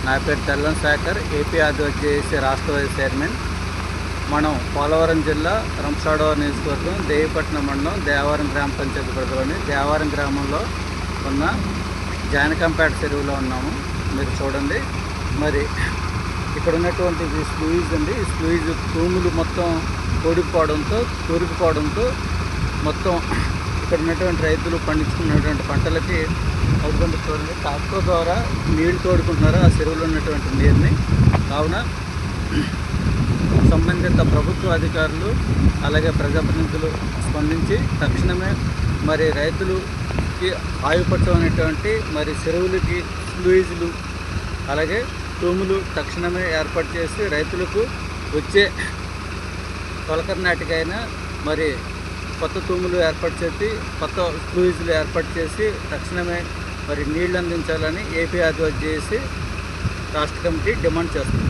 నా పేరు తెల్లం శేఖర్, ఏపీ ఆదివాసీ జేఏసీ రాష్ట్ర వైస్ చైర్మన్. మనం పోలవరం జిల్లా రంపచోడవరం నియోజకవర్గం దేవిపట్నం మండలం దేవారం గ్రామ పంచాయతీ పరిధిలోని దేవారం గ్రామంలో ఉన్న జానకంపేట చెరువులో ఉన్నాము. మీరు చూడండి, మరి ఇక్కడ ఉన్నటువంటి ఈ స్లూయిజ్ అండి. ఈ స్లూయిజ్ తూములు మొత్తం తూరుకుపోవడంతో మొత్తం ఇక్కడ ఉన్నటువంటి రైతులు పండించుకున్నటువంటి పంటలకి అవుతుంది. చూడండి, ట్రాక్టర్ ద్వారా నీళ్లు తోడుకుంటున్నారు ఆ చెరువులో ఉన్నటువంటి నీరుని. కావున సంబంధిత ప్రభుత్వ అధికారులు అలాగే ప్రజాప్రతినిధులు స్పందించి తక్షణమే మరి రైతులకి ఆయుపట్టమైనటువంటి మరి చెరువులకి స్లూయిజులు అలాగే తూములు తక్షణమే ఏర్పాటు చేసి రైతులకు వచ్చే తొలకరి నాటికైనా మరి కొత్త తూములు ఏర్పాటు చేసి కొత్త స్లూయిజులు ఏర్పాటు చేసి తక్షణమే మరి నీళ్లు అందించాలని ఏపీ ఆదివాసీ జేఏసీ రాష్ట్ర కమిటీ డిమాండ్ చేస్తుంది.